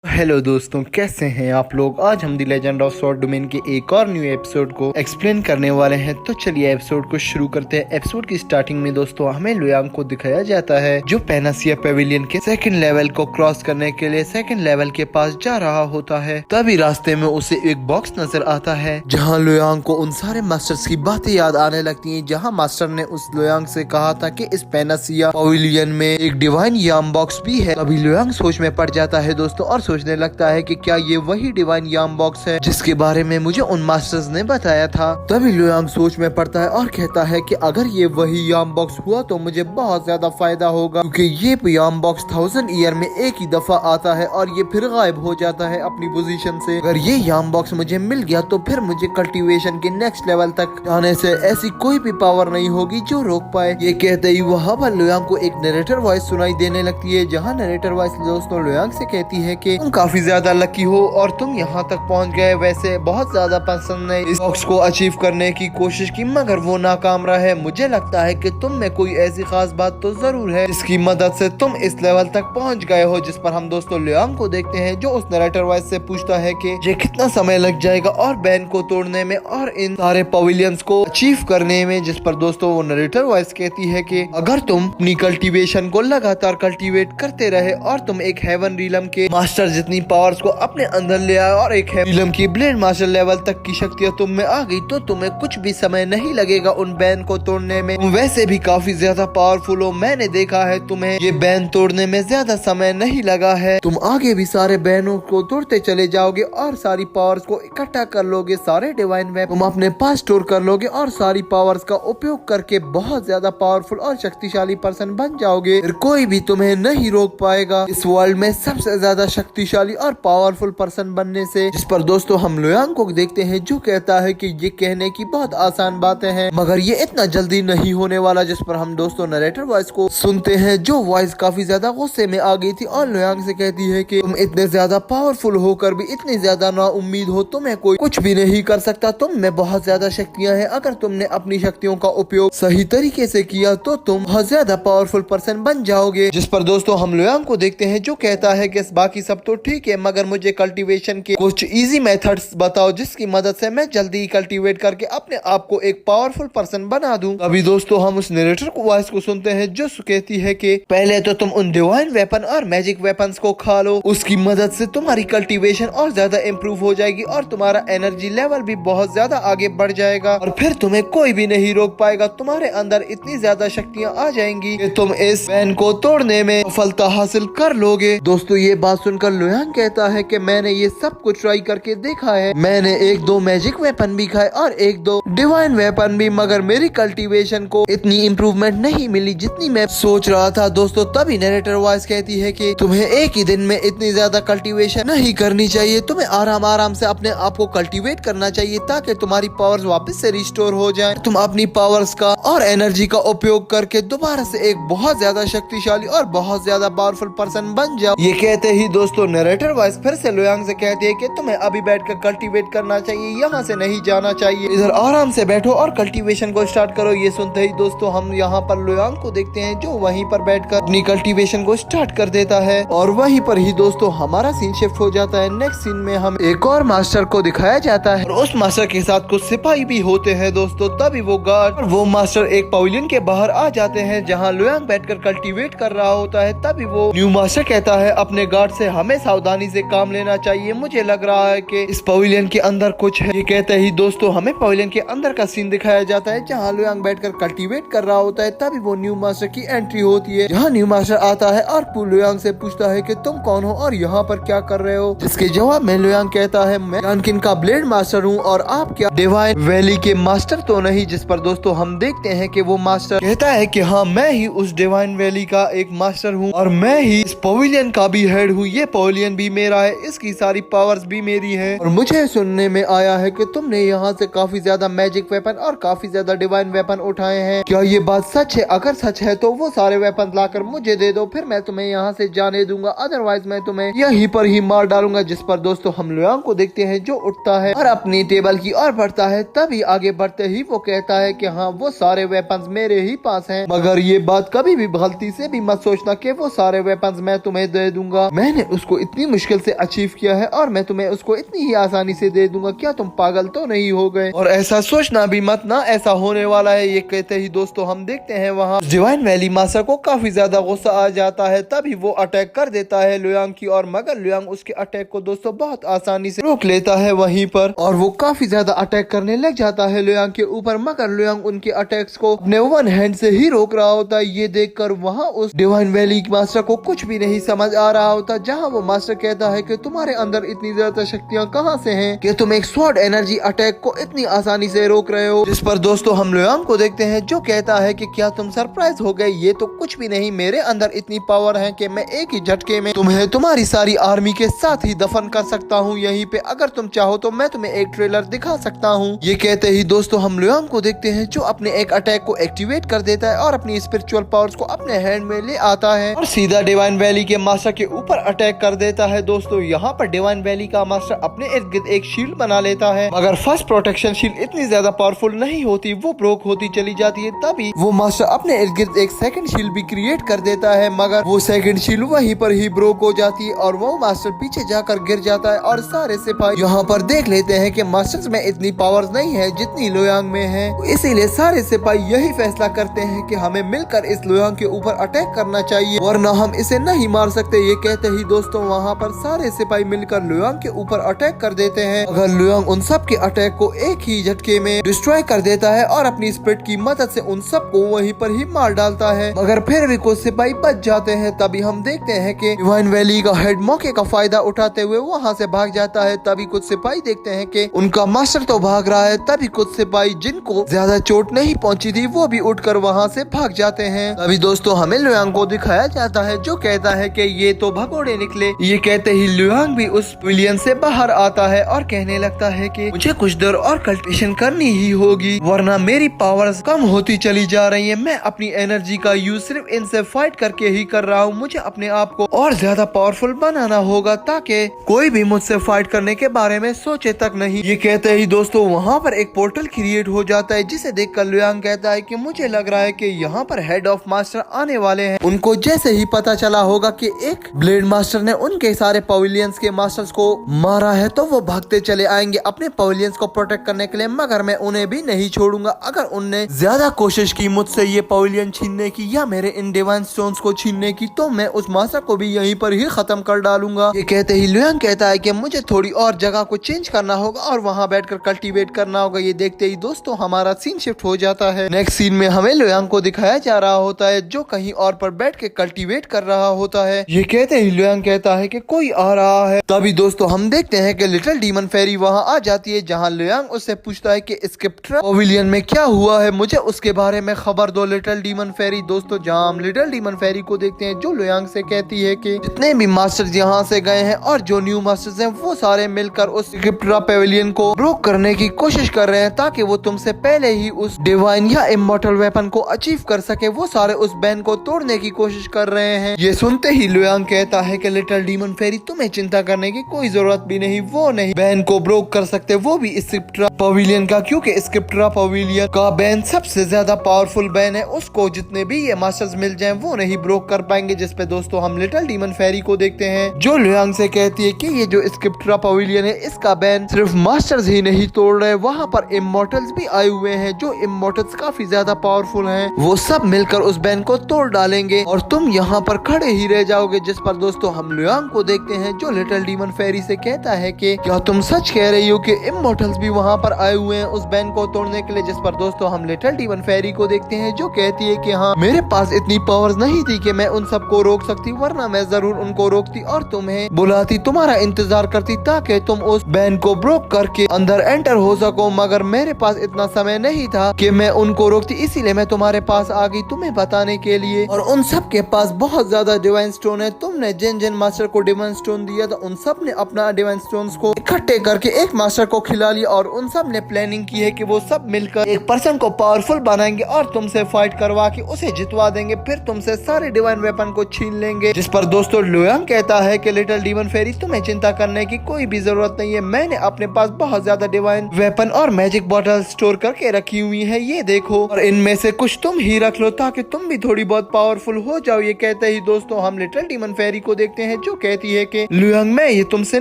Hello दोस्तों, कैसे हैं आप लोग। आज हम the legend of sword domain के एक और न्यू एपिसोड को एक्सप्लेन करने वाले हैं। तो चलिए एपिसोड को शुरू करते हैं। एपिसोड की स्टार्टिंग में दोस्तों हमें लुयांग को दिखाया जाता है जो पैनासिया पेविलियन के सेकंड लेवल को क्रॉस करने के लिए सेकंड लेवल के पास जा रहा होता है। तभी रास्ते में उसे एक बॉक्स नजर आता है जहाँ लुयांग को उन सारे मास्टर्स की बातें याद आने लगती है, जहाँ मास्टर ने उस लुयांग से कहा था कि इस पैनासिया पेविलियन में एक डिवाइन याम बॉक्स भी है। तभी लुयांग सोच में पड़ जाता है दोस्तों और सोचने लगता है कि क्या ये वही डिवाइन याम बॉक्स है जिसके बारे में मुझे उन मास्टर्स ने बताया था। तभी लुयांग सोच में पड़ता है और कहता है कि अगर ये वही याम बॉक्स हुआ तो मुझे बहुत ज्यादा फायदा होगा, क्योंकि ये याम बॉक्स 1000 ईयर में एक ही दफा आता है और ये फिर गायब हो जाता है अपनी पोजीशन से। अगर ये याम बॉक्स मुझे मिल गया तो फिर मुझे कल्टीवेशन के नेक्स्ट लेवल तक जाने से ऐसी कोई भी पावर नहीं होगी जो रोक पाए। ये कहते ही वहाँ पर लुयांग को एक नरेटर वॉइस सुनाई देने लगती है, जहाँ नरेटर वॉइस दोस्तों लुयांग से कहती है कि तुम काफी ज्यादा लकी हो और तुम यहाँ तक पहुँच गए। वैसे बहुत ज्यादा पर्सन ने इस बॉक्स को अचीव करने की कोशिश की मगर वो नाकाम रहा है। मुझे लगता है कि तुम में कोई ऐसी खास बात तो जरूर है जिसकी मदद से तुम इस लेवल तक पहुँच गए हो। जिस पर हम दोस्तों लुयांग को देखते हैं जो उस नरेटर वॉइस से पूछता है कि ये कितना समय लग जाएगा और बैन को तोड़ने में और इन सारे पवेलियंस को अचीव करने में। जिस पर दोस्तों वो नरेटर वॉइस कहती है कि अगर तुम अपनी कल्टीवेशन को लगातार कल्टीवेट करते रहे और तुम एक हेवन रीलम के मास्टर जितनी पावर्स को अपने अंदर ले आए और एक रीलम की ब्लेड मास्टर लेवल तक की शक्तियाँ तुम में आ गई तो तुम्हें कुछ भी समय नहीं लगेगा उन बैन को तोड़ने में। तुम वैसे भी काफी ज्यादा पावरफुल हो, मैंने देखा है तुम्हें ये बैन तोड़ने में ज्यादा समय नहीं लगा है। तुम आगे भी सारे बैनों को तोड़ते चले जाओगे और सारी पावर्स को इकट्ठा कर लोगे, सारे डिवाइन वेपन तुम अपने पास स्टोर कर लोगे और सारी पावर्स का उपयोग करके बहुत ज्यादा पावरफुल और शक्तिशाली पर्सन बन जाओगे। फिर कोई भी तुम्हें नहीं रोक पाएगा इस वर्ल्ड में सबसे ज्यादा शक्तिशाली और पावरफुल पर्सन बनने से। जिस पर दोस्तों हम लुयांग को देखते हैं जो कहता है कि ये कहने की बहुत आसान बातें हैं मगर ये इतना जल्दी नहीं होने वाला। जिस पर हम दोस्तों नरेटर वॉइस को सुनते हैं जो वॉइस काफी ज्यादा गुस्से में आ गई थी और लुयांग से कहती है कि तुम इतने ज्यादा पावरफुल होकर भी इतनी ज्यादा ना उम्मीद हो, तुम्हें कोई कुछ भी नहीं कर सकता। तुम में बहुत ज्यादा शक्तियाँ हैं, अगर तुमने अपनी शक्तियों का उपयोग सही तरीके से किया तो तुम बहुत ज्यादा पावरफुल पर्सन बन जाओगे। जिस पर दोस्तों हम लुयांग को देखते हैं जो कहता है कि बाकी सब तो ठीक है मगर मुझे कल्टीवेशन के कुछ इजी मेथड्स बताओ जिसकी मदद से मैं जल्दी कल्टीवेट करके अपने आप को एक पावरफुल पर्सन बना दूं। अभी दोस्तों हम उस नरेटर को वॉइस को सुनते हैं जो कहती है कि पहले तो तुम उन डिवाइन वेपन और मैजिक वेपन्स को खा लो, उसकी मदद से तुम्हारी कल्टीवेशन और ज्यादा इम्प्रूव हो जाएगी और तुम्हारा एनर्जी लेवल भी बहुत ज्यादा आगे बढ़ जाएगा और फिर तुम्हें कोई भी नहीं रोक पाएगा। तुम्हारे अंदर इतनी ज्यादा शक्तियाँ आ जाएंगी कि तुम इस बैन को तोड़ने में सफलता हासिल कर लोगे। दोस्तों ये बात सुनकर लुयांग कहता है कि मैंने ये सब कुछ ट्राई करके देखा है, मैंने एक दो मैजिक वेपन भी खाए और एक दो डिवाइन वेपन भी, मगर मेरी कल्टीवेशन को इतनी इम्प्रूवमेंट नहीं मिली जितनी मैं सोच रहा था। दोस्तों तभी नरेटर वॉइस कहती है कि तुम्हें एक ही दिन में इतनी ज्यादा कल्टीवेशन नहीं करनी चाहिए, तुम्हें आराम आराम से अपने आप को कल्टीवेट करना चाहिए ताकि तुम्हारी पावर्स वापस से रिस्टोर हो जाए, तुम अपनी पावर्स का और एनर्जी का उपयोग करके दोबारा से एक बहुत ज्यादा शक्तिशाली और बहुत ज्यादा पावरफुल पर्सन बन जाओ। ये कहते ही दोस्तों नरेटर वॉइस फिर से लुयांग से कहती है कि तुम्हें अभी बैठकर कल्टीवेट करना चाहिए, यहाँ से नहीं जाना चाहिए, इधर आराम से बैठो और कल्टीवेशन को स्टार्ट करो। ये सुनते ही दोस्तों हम यहाँ पर लुयांग को देखते हैं जो वहीं पर बैठकर अपनी कल्टीवेशन को स्टार्ट कर देता है और वहीं पर ही दोस्तों हमारा सीन शिफ्ट हो जाता है। नेक्स्ट सीन में हम एक और मास्टर को दिखाया जाता है और उस मास्टर के साथ कुछ सिपाही भी होते हैं दोस्तों। तभी वो गार्ड और वो मास्टर एक पवेलियन के बाहर आ जाते हैं जहाँ लुयांग बैठकर कल्टीवेट कर रहा होता है। तभी वो न्यू मास्टर कहता है अपने गार्ड से हमें सावधानी से काम लेना चाहिए, मुझे लग रहा है कि इस पवेलियन के अंदर कुछ है। ये कहते ही दोस्तों हमें पवेलियन के अंदर का सीन दिखाया जाता है जहाँ लुयांग बैठकर कल्टीवेट कर रहा होता है। तभी वो न्यू मास्टर की एंट्री होती है जहाँ न्यू मास्टर आता है और लुयांग से पूछता है कि तुम कौन हो और यहाँ पर क्या कर रहे हो। जिसके जवाब में लुयांग कहता है मैं जानकिन का ब्लेड मास्टर हूँ और आप क्या डिवाइन वैली के मास्टर तो नहीं। जिस पर दोस्तों हम देखते हैं कि वो मास्टर कहता है कि हाँ मैं ही उस डिवाइन वैली का एक मास्टर हूँ और मैं ही इस पवेलियन का भी हेड हूँ, ये पवेलियन भी मेरा है, इसकी सारी पावर्स भी मेरी है और मुझे सुनने में आया है कि तुमने यहाँ से काफी ज्यादा मैजिक वेपन और काफी ज्यादा डिवाइन वेपन उठाए हैं, क्या ये बात सच है? अगर सच है तो वो सारे वेपन लाकर मुझे दे दो, फिर मैं तुम्हें यहाँ से जाने दूंगा, अदरवाइज मैं तुम्हें यहीं पर ही मार डालूंगा। जिस पर दोस्तों हम लुयांग को देखते हैं जो उठता है और अपनी टेबल की ओर बढ़ता है। तभी आगे बढ़ते ही वो कहता है कि हाँ वो सारे वेपन्स मेरे ही पास हैं, मगर ये बात कभी भी गलती से भी मत सोचना कि वो सारे वेपन्स मैं तुम्हें दे दूंगा। मैंने उसको इतनी मुश्किल से अचीव किया है और मैं तुम्हें उसको इतनी ही आसानी से दे दूंगा, क्या तुम पागल तो नहीं हो गए? और ऐसा सोचना भी मत ना, ऐसा होने वाला है। ये कहते ही दोस्तों हम देखते हैं वहाँ डिवाइन वैली मास्टर को काफी ज्यादा गुस्सा आ जाता है, तभी वो अटैक कर देता है लुयांग की और मगर लुयांग उसके अटैक को दोस्तों बहुत आसानी से रोक लेता है वहीं पर और वो काफी ज्यादा अटैक करने लग जाता है लुयांग के ऊपर, मगर लुयांग उनके अटैक्स को अपने वन हैंड से ही रोक रहा होता है। ये देखकर वहाँ उस डिवाइन वैली मास्टर को कुछ भी नहीं समझ आ रहा होता, जहाँ वो मास्टर कहता है कि तुम्हारे अंदर इतनी ज्यादा शक्तियाँ कहाँ से हैं कि तुम एक स्वॉर्ड एनर्जी अटैक को इतनी आसानी से रोक रहे हो। जिस पर दोस्तों हम लुयांग को देखते हैं जो कहता है कि क्या तुम सरप्राइज हो गए? ये तो कुछ भी नहीं, मेरे अंदर इतनी पावर है कि मैं एक ही झटके में तुम्हें तुम्हारी सारी आर्मी के साथ ही दफन कर सकता हूँ यहीं पे। अगर तुम चाहो तो मैं तुम्हें एक ट्रेलर दिखा सकता हूँ। ये कहते ही दोस्तों हम लुयांग को देखते हैं जो अपने एक अटैक को एक्टिवेट कर देता है और अपनी स्पिरिचुअल पावर्स को अपने हैंड में ले आता है और सीधा डिवाइन वैली के मास्टर के ऊपर अटैक कर देता है। दोस्तों यहाँ पर डिवाइन वैली का मास्टर अपने इर्द गिर्द एक शील्ड बना लेता है, मगर फर्स्ट प्रोटेक्शन शील्ड इतनी ज्यादा पावरफुल नहीं होती, वो ब्रोक होती चली जाती है। तभी वो मास्टर अपने इर्द गिर्द एक सेकंड शील्ड भी क्रिएट कर देता है, मगर वो सेकंड शील्ड वहीं पर ही ब्रोक हो जाती है और वो मास्टर पीछे जाकर गिर जाता है और सारे सिपाही यहाँ पर देख लेते हैं कि मास्टर्स में इतनी पावर्स नहीं है जितनी लुयांग में है। इसीलिए सारे सिपाही यही फैसला करते हैं कि हमें मिलकर इस लुयांग के ऊपर अटैक करना चाहिए, वरना हम इसे नहीं मार सकते। ये कहते ही दोस्तों वहाँ पर सारे सिपाही मिलकर लुयांग के ऊपर अटैक कर देते हैं, मगर लुयांग उन सब के अटैक को एक ही झटके में डिस्ट्रॉय कर देता है और अपनी स्पिरिट की मदद से उन सबको वहीं पर ही मार डालता है, मगर फिर भी कुछ सिपाही बच जाते हैं। तभी हम देखते हैं कि डिवाइन वैली का हेड मौके का फायदा उठाते हुए वहाँ से भाग जाता है। तभी कुछ सिपाही देखते हैं कि उनका मास्टर तो भाग रहा है, तभी कुछ सिपाही जिनको ज्यादा चोट नहीं पहुंची थी वो भी उठकर वहाँ से भाग जाते हैं। तभी दोस्तों हमें लुयांग को दिखाया जाता है जो कहता है कि ये तो भगोड़े निकले। ये कहते ही लुयांग भी उस पवेलियन से बाहर आता है और कहने लगता है कि मुझे कुछ देर और कल्टिवेशन करनी ही होगी, वरना मेरी पावर्स कम होती चली जा रही है। मैं अपनी एनर्जी का यूज सिर्फ इनसे फाइट करके ही कर रहा हूँ। मुझे अपने आप को और ज्यादा पावरफुल बनाना होगा ताकि कोई भी मुझसे फाइट करने के बारे में सोचे तक नहीं। ये कहते ही दोस्तों वहाँ पर एक पोर्टल क्रिएट हो जाता है, जिसे देखकर लुयांग कहता है कि मुझे लग रहा है कि यहाँ पर हेड ऑफ मास्टर आने वाले हैं। उनको जैसे ही पता चला होगा कि एक ब्लेड मास्टर ने उनके सारे पवेलियंस के मास्टर्स को मारा है तो वो भागते चले आएंगे अपने पवेलियंस को प्रोटेक्ट करने के लिए, मगर मैं उन्हें भी नहीं छोड़ूंगा। अगर उनने ज्यादा कोशिश की मुझसे ये पवेलियन छीनने की या मेरे इन डिवाइन स्टोन्स को छीनने की तो मैं उस मास्टर को भी यहीं पर ही खत्म कर डालूंगा। ये कहते ही लुयांग कहता है कि मुझे थोड़ी और जगह को चेंज करना होगा और वहाँ बैठकर कल्टीवेट करना होगा। ये देखते ही दोस्तों हमारा सीन शिफ्ट हो जाता है। नेक्स्ट सीन में हमें लुयांग को दिखाया जा रहा होता है जो कहीं और पर बैठ के कल्टीवेट कर रहा होता है। ये कहते ही लुयांग कहता है कि कोई आ रहा है। तभी दोस्तों हम देखते हैं कि लिटिल डीमन फेरी वहाँ आ जाती है, जहाँ लुयांग उससे पूछता है कि स्क्रिप्ट्रा पवेलियन में क्या हुआ है, मुझे उसके बारे में खबर दो लिटिल डीमन फेरी। दोस्तों जहाँ हम लिटिल डीमन फेरी को देखते हैं जो लुयांग से कहती है कि जितने भी मास्टर्स यहाँ से गए हैं और जो न्यू मास्टर्स हैं वो सारे मिलकर उस स्क्रिप्ट्रा पवेलियन को ब्रोक करने की कोशिश कर रहे हैं ताकि वो तुमसे पहले ही उस डिवाइन या इमॉर्टल वेपन को अचीव कर सके। वो सारे उस बैन को तोड़ने की कोशिश कर रहे हैं। ये सुनते ही लुयांग कहता है कि लिटिल डीमन फेरी तुम्हें चिंता करने की कोई जरूरत भी नहीं, वो नहीं बैन को ब्रोक कर सकते, वो भी स्क्रिप्ट्रा पवेलियन का, क्योंकि स्क्रिप्ट्रा पवेलियन का बैन सबसे ज्यादा पावरफुल बैन है। उसको जितने भी ये मास्टर्स मिल जाएं वो नहीं ब्रोक कर पाएंगे। जिस पे दोस्तों हम लिटिल डीमन फेरी को देखते हैं जो लुयांग से कहती है कि ये जो स्क्रिप्ट्रा पवेलियन है इसका बैन सिर्फ मास्टर्स ही नहीं तोड़ रहे, वहाँ पर इमॉर्टल्स भी आए हुए हैं जो इमॉर्टल्स काफी ज्यादा पावरफुल हैं। वो सब मिलकर उस बैन को तोड़ डालेंगे और तुम यहाँ पर खड़े ही रह जाओगे। जिस पर दोस्तों हम लुयांग को देखते हैं जो लिटिल डीमन फेरी से कहता है कि क्या तुम सच कह रही हो कि इमॉर्टल्स भी वहाँ पर आए हुए हैं उस बैन को तोड़ने के लिए। जिस पर दोस्तों हम लिटिल डीमन फेरी को देखते हैं जो कहती है कि हाँ मेरे पास इतनी पावर्स नहीं थी कि मैं उन सबको रोक सकती, वरना मैं जरूर उनको रोकती और तुम्हें बुलाती, तुम्हारा इंतजार करती ताकि तुम उस बैन को ब्रोक करके अंदर एंटर हो सको, मगर मेरे पास इतना समय नहीं था कि मैं उनको रोकती, इसीलिए मैं तुम्हारे पास आ गई तुम्हें बताने के लिए। और उन सब के पास बहुत ज्यादा डिवाइन स्टोन है, तुमने जिन जिन मास्टर को डिवाइन स्टोन दिया था उन सब ने अपना डिवाइन स्टोन्स को इकट्ठे करके एक मास्टर को खिला लिया और उन सब ने प्लानिंग की है कि वो सब मिलकर एक पर्सन को पावरफुल बनाएंगे और तुमसे फाइट करवा के उसे जितवा देंगे, फिर तुमसे सारे डिवाइन वेपन को छीन लेंगे। जिस पर दोस्तों लुयांग कहता है कि लिटिल डीमन फेरी तुम्हें चिंता करने की कोई भी जरूरत नहीं है, मैंने अपने पास बहुत ज्यादा डिवाइन वेपन और मैजिक बॉटल स्टोर करके रखी हुई है, ये देखो, और इनमें से कुछ तुम ही रख लो ताकि तुम भी थोड़ी बहुत पावरफुल हो जाओ। ये कहते ही दोस्तों हम लिटिल डीमन फेरी को देखते हैं जो कहती है कि लुयांग मैं ये तुमसे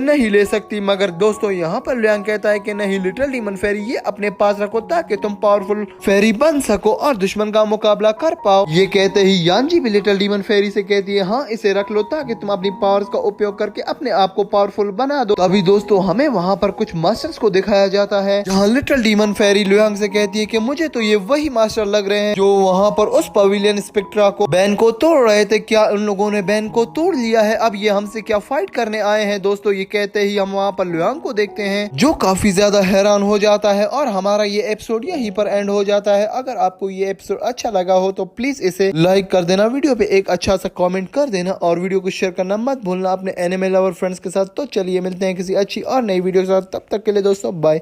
नहीं ले सकती, मगर दोस्तों यहाँ पर लुयांग कहता है कि नहीं लिटिल डीमन फेरी, ये अपने पास रखो ताकि तुम पावरफुल फेरी बन सको और दुश्मन का मुकाबला कर पाओ। ये कहते ही यानजी भी लिटिल डीमन फेरी से कहती है हाँ इसे रख लो ताकि तुम अपनी पावर्स का उपयोग करके अपने आप को पावरफुल बना दो। अभी दोस्तों हमें वहाँ पर कुछ मास्टर्स को दिखाया जाता है जहाँ लिटिल डीमन फेरी लुयांग से कहती है कि मुझे तो ये वही मास्टर लग रहे हैं जो वहाँ पर उस पवेलियन स्पेक्ट्रा को बैन को तोड़ रहे थे। क्या उन लोगों ने बैन को तोड़ लिया है? अब ये हमसे क्या फाइट करने आए हैं? दोस्तों ये कहते ही हम वहाँ पर लुयांग को देखते हैं जो काफी ज्यादा हैरान हो जाता है और हमारा ये एपिसोड यहीं पर एंड हो जाता है। अगर आपको ये एपिसोड अच्छा लगा हो तो प्लीज इसे लाइक कर देना, वीडियो पे एक अच्छा सा कमेंट कर देना और वीडियो को शेयर करना मत भूलना अपने एनिमे लवर फ्रेंड्स के साथ। तो चलिए मिलते हैं किसी अच्छी और नई वीडियो के साथ, तब तक के लिए दोस्तों बाय।